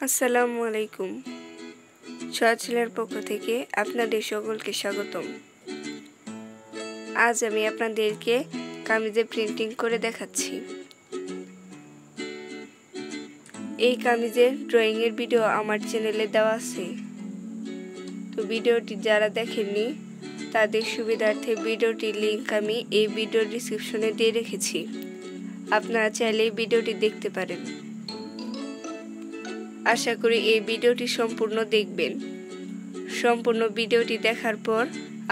আসসালামু আলাইকুম। সহজের পক্ষ থেকে আপনাদের সকলকে স্বাগতম। আজ আমি আপনাদেরকে কামিজে প্রিন্টিং করে দেখাচ্ছি। এই কামিজের ড্রয়িংয়ের ভিডিও আমার চ্যানেলে দেওয়া আছে। তো ভিডিওটি যারা দেখেননি তাদের সুবিধার্থে ভিডিওটির লিংক আমি এই ভিডিও ডেসক্রিপশনে দিয়ে রেখেছি। আপনারা চাইলে ভিডিওটি দেখতে পারেন। আশা করি এই ভিডিওটি সম্পূর্ণ দেখবেন। সম্পূর্ণ ভিডিওটি দেখার পর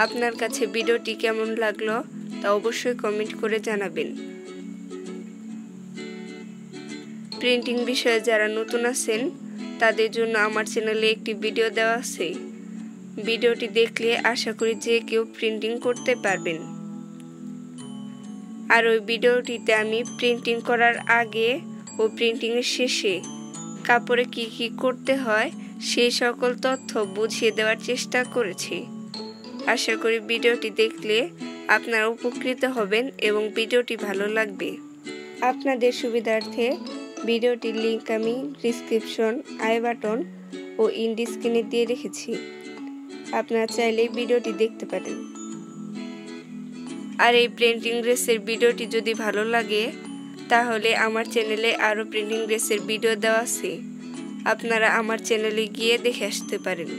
আপনার কাছে ভিডিওটি কেমন লাগলো তা অবশ্যই কমেন্ট করে জানাবেন। প্রিন্টিং বিষয়ে যারা নতুন আছেন তাদের জন্য আমার চ্যানেলে একটি ভিডিও দেওয়া আছে। ভিডিওটি দেখলে আশা করি যে কেউ প্রিন্টিং করতে পারবেন। আর ওই ভিডিওটিতে আমি প্রিন্টিং করার আগে ও প্রিন্টিংয়ের শেষে কাপড়ে কি কি করতে হয় সেই সকল তথ্য বুঝিয়ে দেওয়ার চেষ্টা করেছি। আশা করি ভিডিওটি দেখলে আপনারা উপকৃত হবেন এবং ভিডিওটি ভালো লাগবে। আপনাদের সুবিধার্থে ভিডিওটির লিংক আমি ডেসক্রিপশন, আই বাটন ও ইন্ড স্ক্রিনে দিয়ে রেখেছি। আপনারা চাইলে ভিডিওটি দেখতে পারেন। আর এই প্রিন্টিং ড্রেসের ভিডিওটি যদি ভালো লাগে তাহলে আমার চ্যানেলে আরও প্রিন্টিং ড্রেসের ভিডিও দেওয়া আছে। আপনারা আমার চ্যানেলে গিয়ে দেখে আসতে পারেন।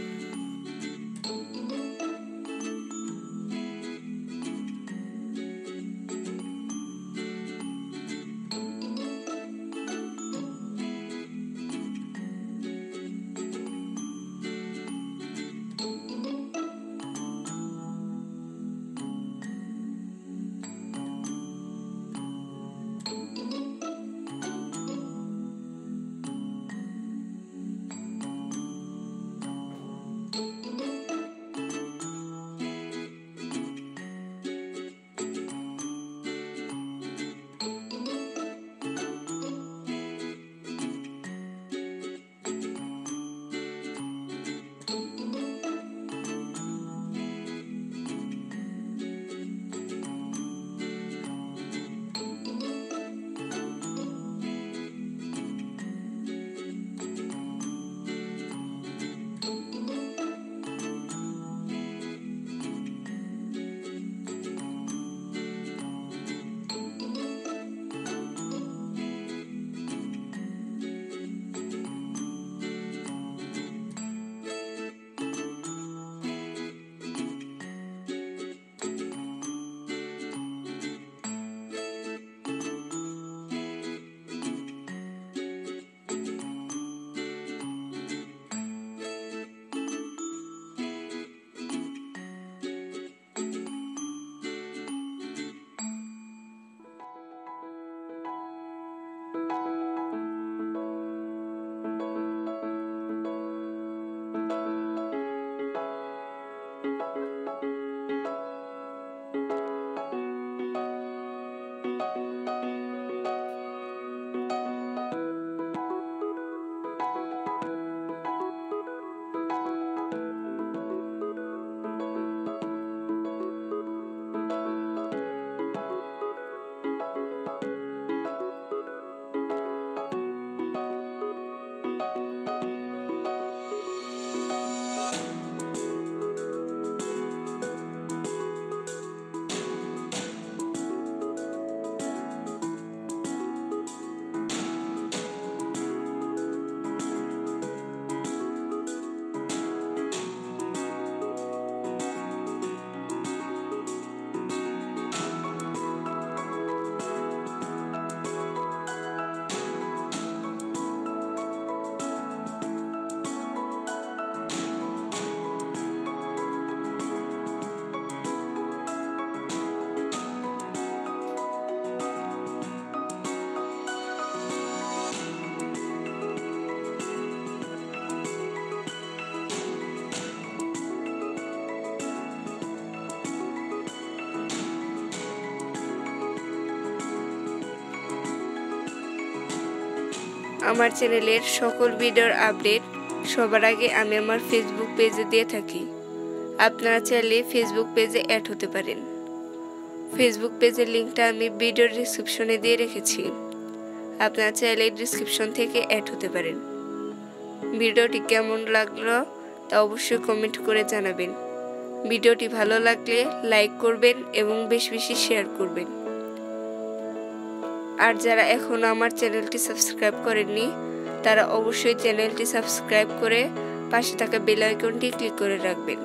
আমার চ্যানেলের সকল ভিডিওর আপডেট সবার আগে আমি আমার ফেসবুক পেজে দিয়ে থাকি। আপনারা চাইলে ফেসবুক পেজে অ্যাড হতে পারেন। ফেসবুক পেজের লিংকটা আমি ভিডিওর ডেসক্রিপশনে দিয়ে রেখেছি। আপনারা চাইলে ডেসক্রিপশন থেকে অ্যাড হতে পারেন। ভিডিওটি কেমন লাগলো তা অবশ্যই কমেন্ট করে জানাবেন। ভিডিওটি ভালো লাগলে লাইক করবেন এবং বেশি বেশি শেয়ার করবেন। আর যারা এখনো আমার চ্যানেলটি সাবস্ক্রাইব করেননি তারা অবশ্যই চ্যানেলটি সাবস্ক্রাইব করে পাশে থাকা বেল আইকনটি ক্লিক করে রাখবেন।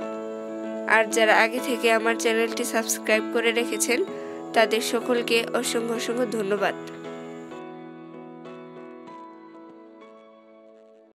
আর যারা আগে থেকে আমার চ্যানেলটি সাবস্ক্রাইব করে রেখেছেন তাদের সকলকে অসংখ্য ধন্যবাদ।